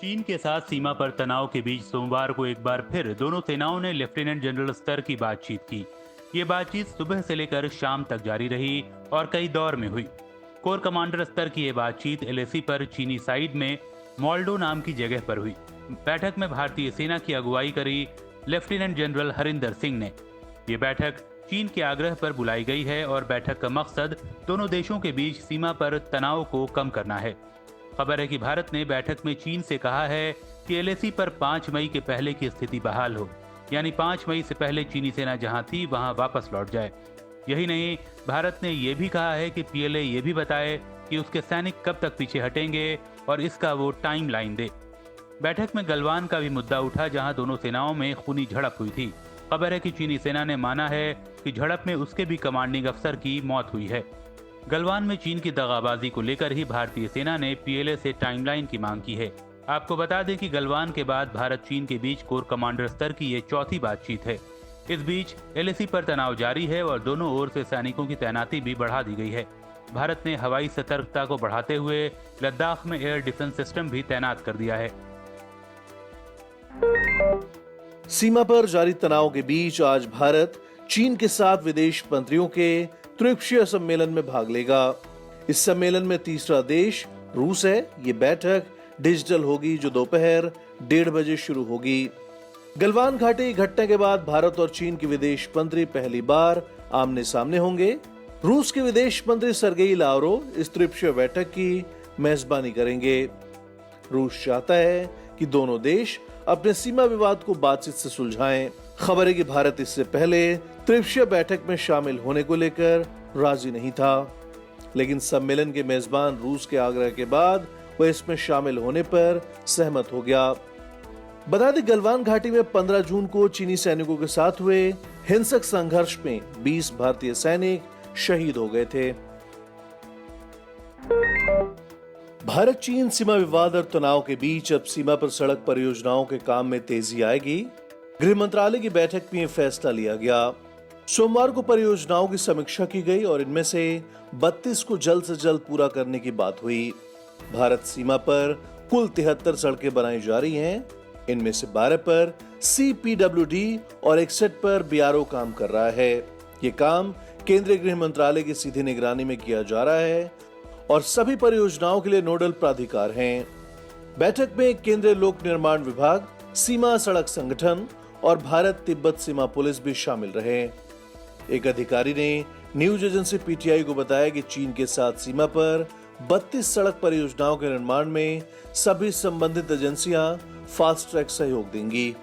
चीन के साथ सीमा पर तनाव के बीच सोमवार को एक बार फिर दोनों सेनाओं ने लेफ्टिनेंट जनरल स्तर की बातचीत की। ये बातचीत सुबह से लेकर शाम तक जारी रही और कई दौर में हुई। कोर कमांडर स्तर की ये बातचीत एलएसी पर चीनी साइड में मोल्डो नाम की जगह पर हुई। बैठक में भारतीय सेना की अगुवाई करी लेफ्टिनेंट जनरल हरिंदर सिंह ने। ये बैठक चीन के आग्रह पर बुलाई गई है और बैठक का मकसद दोनों देशों के बीच सीमा पर तनाव को कम करना है। खबर है कि भारत ने बैठक में चीन से कहा है कि एलएसी पर 5 मई के पहले की स्थिति बहाल हो, यानी 5 मई से पहले चीनी सेना जहां थी वहां वापस लौट जाए। यही नहीं, भारत ने यह भी कहा है कि पीएलए ये भी बताए कि उसके सैनिक कब तक पीछे हटेंगे और इसका वो टाइम लाइन दे। बैठक में गलवान का भी मुद्दा उठा, जहां दोनों सेनाओं में खूनी झड़प हुई थी। खबर है कि चीनी सेना ने माना है कि झड़प में उसके भी कमांडिंग अफसर की मौत हुई है। गलवान में चीन की दगाबाजी को लेकर ही भारतीय सेना ने पीएलए से टाइमलाइन की मांग की है। आपको बता दें कि गलवान के बाद भारत चीन के बीच कोर कमांडर स्तर की ये चौथी बातचीत है। इस बीच एलएसी पर तनाव जारी है और दोनों ओर से सैनिकों की तैनाती भी बढ़ा दी गई है। भारत ने हवाई सतर्कता को बढ़ाते हुए लद्दाख में एयर डिफेंस सिस्टम भी तैनात कर दिया है। सीमा पर जारी तनाव के बीच आज भारत चीन के साथ विदेश मंत्रियों के त्रिपक्षीय सम्मेलन में भाग लेगा। इस सम्मेलन में तीसरा देश रूस है। ये बैठक डिजिटल होगी, जो दोपहर 1:30 बजे शुरू होगी। गलवान घाटी घटना के बाद भारत और चीन के विदेश मंत्री पहली बार आमने सामने होंगे। रूस के विदेश मंत्री सर्गेई लावरोव इस त्रिपक्षीय बैठक की मेजबानी करेंगे। रूस चाहता है कि दोनों देश अपने सीमा विवाद को बातचीत से सुलझाएं। खबर है कि भारत इससे पहले त्रिपक्षीय बैठक में शामिल होने को लेकर राजी नहीं था, लेकिन सम्मेलन के मेजबान रूस के आग्रह के बाद वह इसमें शामिल होने पर सहमत हो गया। बता दें, गलवान घाटी में 15 जून को चीनी सैनिकों के साथ हुए हिंसक संघर्ष में 20 भारतीय सैनिक शहीद हो गए थे। भारत चीन सीमा विवाद और तनाव के बीच अब सीमा पर सड़क परियोजनाओं के काम में तेजी आएगी। गृह मंत्रालय की बैठक में यह फैसला लिया गया। सोमवार को परियोजनाओं की समीक्षा की गई और इनमें से 32 को जल्द से जल्द पूरा करने की बात हुई। भारत सीमा पर कुल 73 सड़कें बनाई जा रही हैं। इनमें से 12 पर CPWD और 61 पर BRO काम कर रहा है। ये काम केंद्रीय गृह मंत्रालय की सीधी निगरानी में किया जा रहा है और सभी परियोजनाओं के लिए नोडल प्राधिकार हैं। बैठक में केंद्रीय लोक निर्माण विभाग, सीमा सड़क संगठन और भारत तिब्बत सीमा पुलिस भी शामिल रहे। एक अधिकारी ने न्यूज एजेंसी PTI को बताया कि चीन के साथ सीमा पर 32 सड़क परियोजनाओं के निर्माण में सभी संबंधित एजेंसियां फास्ट ट्रैक सहयोग देंगी।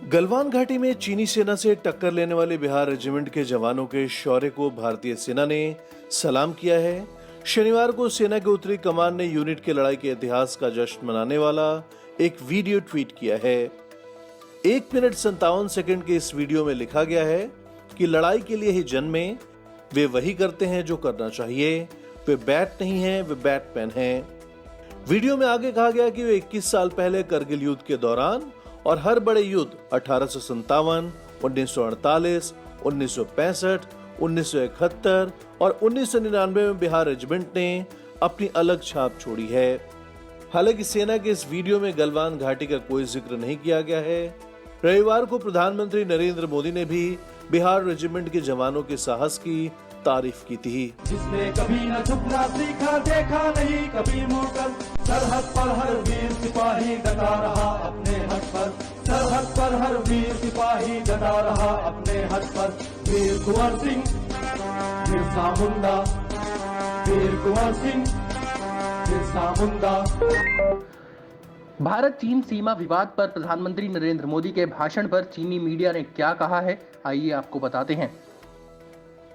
गलवान घाटी में चीनी सेना से टक्कर लेने वाले बिहार रेजिमेंट के जवानों के शौर्य को भारतीय सेना ने सलाम किया है। शनिवार को सेना के उत्तरी कमान ने यूनिट की लड़ाई के इतिहास का जश्न मनाने वाला एक वीडियो ट्वीट किया है। 1 मिनट 57 सेकंड के इस वीडियो में लिखा गया है कि लड़ाई के लिए ही जन्मे, वे वही करते हैं जो करना चाहिए, वे बैट नहीं हैं, वे बैटमैन हैं। वीडियो में आगे कहा गया कि वे 21 साल पहले करगिल युद्ध के दौरान और हर बड़े युद्ध 1857, 1948, 1965, 1971 और 1999 में बिहार रेजिमेंट ने अपनी अलग छाप छोड़ी है। हालांकि सेना के इस वीडियो में गलवान घाटी का कोई जिक्र नहीं किया गया है। रविवार को प्रधानमंत्री नरेंद्र मोदी ने भी बिहार रेजिमेंट के जवानों के साहस की तारीफ की थी। जिसने कभी न झुकना सीखा, देखा नहीं कभी मुड़कर, सरहद पर हर वीर सिपाही डटा रहा अपने हक पर, सरहद पर हर वीर सिपाही डटा रहा अपने हक पर। वीर कुंवर सिंह, बिरसा मुंडा, वीर कुंवर सिंह, बिरसा मुंडा। भारत चीन सीमा विवाद पर प्रधानमंत्री नरेंद्र मोदी के भाषण पर चीनी मीडिया ने क्या कहा है, आइए आपको बताते हैं।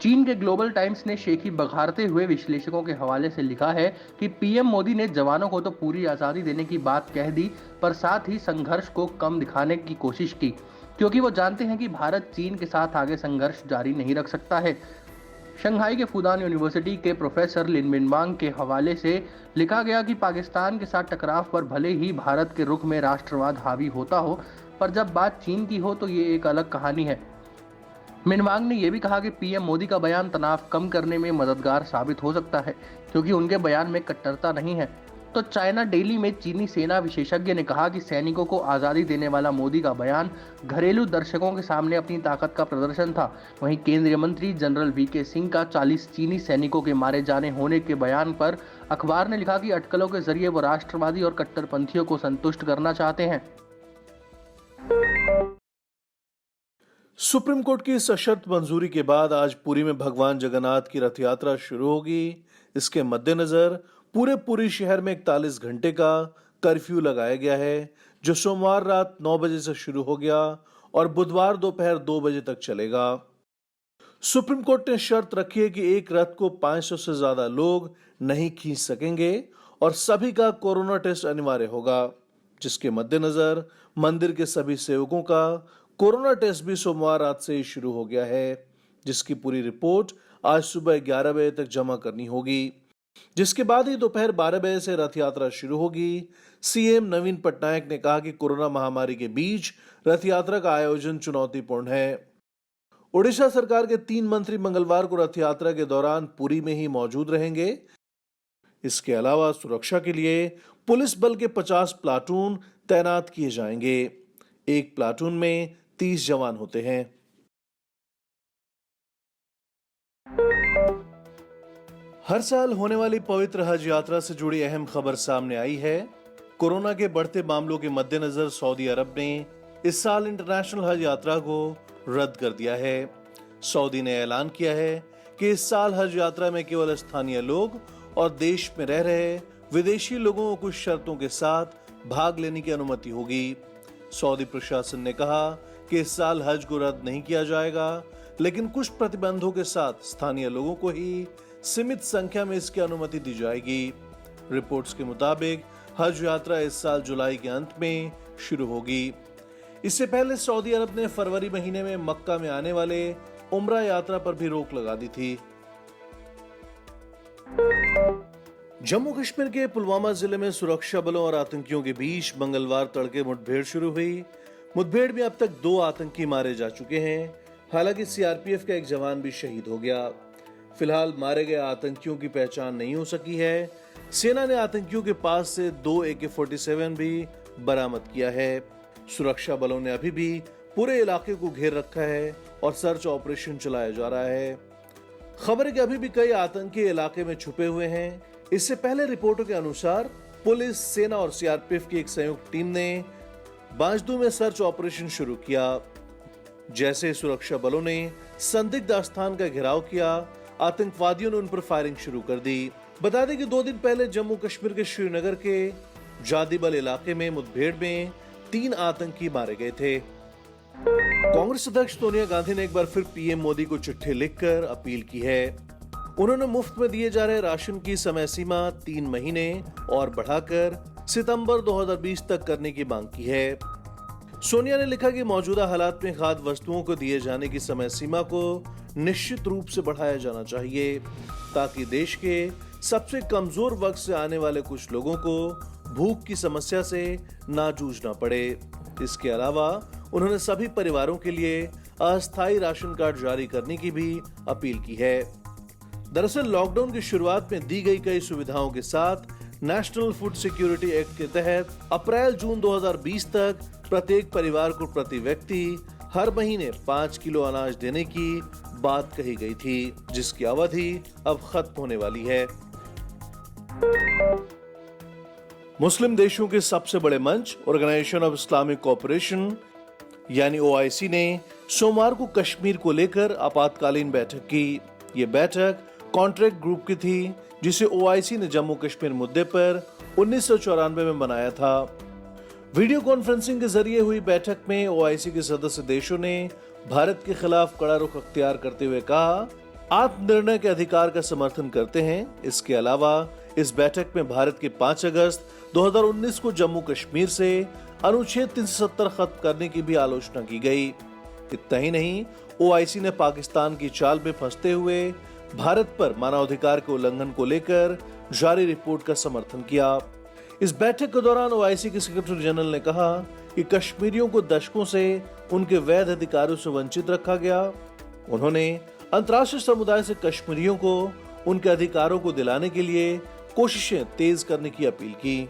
चीन के ग्लोबल टाइम्स ने शेखी बघारते हुए विश्लेषकों के हवाले से लिखा है कि पीएम मोदी ने जवानों को तो पूरी आज़ादी देने की बात कह दी, पर साथ ही संघर्ष को कम दिखाने की कोशिश की, क्योंकि वो जानते हैं कि भारत चीन के साथ आगे संघर्ष जारी नहीं रख सकता है। शंघाई के फुदान यूनिवर्सिटी के प्रोफेसर लिन मिनवांग के हवाले से लिखा गया कि पाकिस्तान के साथ टकराव पर भले ही भारत के रुख में राष्ट्रवाद हावी होता हो, पर जब बात चीन की हो तो ये एक अलग कहानी है। मिनवांग ने यह भी कहा कि पीएम मोदी का बयान तनाव कम करने में मददगार साबित हो सकता है, क्योंकि उनके बयान में कट्टरता नहीं है। तो चाइना डेली में चीनी सेना विशेषज्ञ ने कहा कि सैनिकों को आज़ादी देने वाला मोदी का बयान घरेलू दर्शकों के सामने अपनी ताकत का प्रदर्शन था। वहीं केंद्रीय मंत्री जनरल वीके सिंह का 40 चीनी सैनिकों के मारे जाने होने के बयान पर अखबार ने लिखा कि अटकलों के जरिए वो राष्ट्रवादी और कट्टरपंथियों को संतुष्ट करना चाहते हैं। सुप्रीम कोर्ट की सशर्त मंजूरी के बाद आज पुरी में भगवान जगन्नाथ की रथ यात्रा शुरू होगी। इसके मद्देनजर पूरे पुरी शहर में 41 घंटे का कर्फ्यू लगाया गया है, जो सोमवार रात 9 बजे से शुरू हो गया और बुधवार दोपहर 2 बजे तक चलेगा। सुप्रीम कोर्ट ने शर्त रखी है कि एक रथ को 500 से ज्यादा लोग नहीं खींच सकेंगे और सभी का कोरोना टेस्ट अनिवार्य होगा, जिसके मद्देनजर मंदिर के सभी सेवकों का कोरोना टेस्ट भी सोमवार रात से ही शुरू हो गया है, जिसकी पूरी रिपोर्ट आज सुबह 11 बजे तक जमा करनी होगी, जिसके बाद ही दोपहर 12 बजे से रथ यात्रा शुरू होगी। सीएम नवीन पटनायक ने कहा कि कोरोना महामारी के बीच रथ यात्रा का आयोजन चुनौतीपूर्ण है। ओडिशा सरकार के 3 मंत्री मंगलवार को रथ यात्रा के दौरान पुरी में ही मौजूद रहेंगे। इसके अलावा सुरक्षा के लिए पुलिस बल के 50 प्लाटून तैनात किए जाएंगे। एक प्लाटून में 30 जवान होते हैं। हर साल होने वाली पवित्र हज यात्रा से जुड़ी अहम खबर सामने आई है। कोरोना के बढ़ते मामलों के मद्देनजर सऊदी अरब ने इस साल इंटरनेशनल हज यात्रा को रद्द कर दिया है। सऊदी ने ऐलान किया है कि इस साल हज यात्रा में केवल स्थानीय लोग और देश में रह रहे विदेशी लोगों को कुछ शर्तों के साथ भाग लेने की अनुमति होगी। सऊदी प्रशासन ने कहा कि इस साल हज को रद्द नहीं किया जाएगा, लेकिन कुछ प्रतिबंधों के साथ स्थानीय लोगों को ही सीमित संख्या में इसकी अनुमति दी जाएगी। रिपोर्ट्स के मुताबिक हज यात्रा इस साल जुलाई के अंत में शुरू होगी। इससे पहले सऊदी अरब ने फरवरी महीने में मक्का में आने वाले उम्रा यात्रा पर भी रोक लगा दी थी। जम्मू कश्मीर के पुलवामा जिले में सुरक्षा बलों और आतंकियों के बीच मंगलवार तड़के मुठभेड़ शुरू हुई। मुठभेड़ में अब तक 2 आतंकी मारे जा चुके हैं। हालांकि सीआरपीएफ का एक जवान भी शहीद हो गया। फिलहाल मारे गए आतंकियों की पहचान नहीं हो सकी है। सेना ने आतंकियों के पास से 2 AK-47 भी बरामद किया है। सुरक्षा बलों ने अभी भी पूरे इलाके को घेर रखा है और सर्च ऑपरेशन चलाया जा रहा है। खबर है कि अभी भी कई आतंकी इलाके में छुपे हुए हैं। इससे पहले रिपोर्टों के अनुसार पुलिस, सेना और सीआरपीएफ की एक संयुक्त टीम ने बाजदू में सर्च ऑपरेशन शुरू किया। जैसे सुरक्षा बलों ने संदिग्ध स्थान का घेराव किया, आतंकवादियों ने उन पर फायरिंग शुरू कर दी। बता दें कि 2 दिन पहले जम्मू कश्मीर के श्रीनगर के जादिबल इलाके में मुठभेड़ में 3 आतंकी मारे गए थे। कांग्रेस अध्यक्ष सोनिया गांधी ने एक बार फिर पीएम मोदी को चिट्ठी लिखकर अपील की है। उन्होंने मुफ्त में दिए जा रहे राशन की समय सीमा 3 महीने और बढ़ाकर सितंबर 2020 तक करने की मांग की है। सोनिया ने लिखा कि मौजूदा हालात में खाद्य वस्तुओं को दिए जाने की समय सीमा को निश्चित रूप से बढ़ाया जाना चाहिए, ताकि देश के सबसे कमजोर वर्ग से आने वाले कुछ लोगों को भूख की समस्या से ना जूझना पड़े। इसके अलावा उन्होंने सभी परिवारों के लिए अस्थायी राशन कार्ड जारी करने की भी अपील की है। दरअसल लॉकडाउन की शुरुआत में दी गई कई सुविधाओं के साथ नेशनल फूड सिक्योरिटी एक्ट के तहत अप्रैल-जून 2020 तक प्रत्येक परिवार को प्रति व्यक्ति हर महीने 5 किलो अनाज देने की बात कही गई थी, जिसकी अवधि अब खत्म होने वाली है। मुस्लिम देशों के सबसे बड़े मंच ऑर्गेनाइजेशन ऑफ इस्लामिक कोऑपरेशन यानी OIC ने सोमवार को कश्मीर को लेकर आपातकालीन बैठक की। ये बैठक कॉन्ट्रैक्ट ग्रुप की थी, जिसे OIC ने जम्मू कश्मीर मुद्दे पर 1994 में बनाया था। वीडियो कॉन्फ्रेंसिंग के जरिए हुई बैठक में OIC के सदस्य देशों ने भारत के खिलाफ कड़ा रुख अख्तियार करते हुए कहा, आत्मनिर्णय के अधिकार का समर्थन करते हैं। इसके अलावा इस बैठक में भारत के 5 अगस्त 2019 को जम्मू कश्मीर से अनुच्छेद 370 खत्म करने की भी आलोचना की गई। इतना ही नहीं, OIC ने पाकिस्तान की चाल में फंसते हुए भारत पर मानवाधिकार के उल्लंघन को लेकर जारी रिपोर्ट का समर्थन किया। इस बैठक के दौरान OIC के सेक्रेटरी जनरल ने कहा कि कश्मीरियों को दशकों से उनके वैध अधिकारों से वंचित रखा गया। उन्होंने अंतर्राष्ट्रीय समुदाय से कश्मीरियों को उनके अधिकारों को दिलाने के लिए कोशिशें तेज करने की अपील की।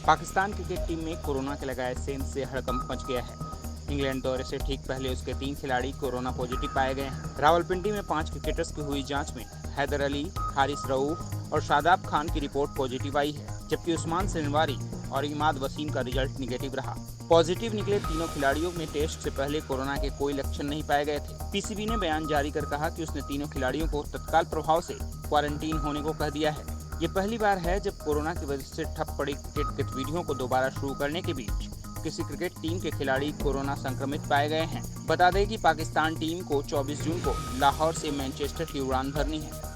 पाकिस्तान क्रिकेट टीम में कोरोना के लगाए सेंध से हड़कंप मच गया है। इंग्लैंड दौरे से ठीक पहले उसके 3 खिलाड़ी कोरोना पॉजिटिव पाए गए हैं। रावलपिंडी में 5 क्रिकेटर्स की हुई जांच में हैदर अली, हारिस रऊफ और शादाब खान की रिपोर्ट पॉजिटिव आई है, जबकि उस्मान सिनवारी और इमाद वसीम का रिजल्ट निगेटिव रहा। पॉजिटिव निकले तीनों खिलाड़ियों में टेस्ट से पहले कोरोना के कोई लक्षण नहीं पाए गए थे। पीसीबी ने बयान जारी कर कहा कि उसने तीनों खिलाड़ियों को तत्काल प्रभाव से क्वारंटीन होने को कह दिया है। ये पहली बार है जब कोरोना की वजह से ठप पड़ी क्रिकेट गतिविधियों को दोबारा शुरू करने के बीच किसी क्रिकेट टीम के खिलाड़ी कोरोना संक्रमित पाए गए हैं। बता दें कि पाकिस्तान टीम को 24 जून को लाहौर से मैनचेस्टर की उड़ान भरनी है।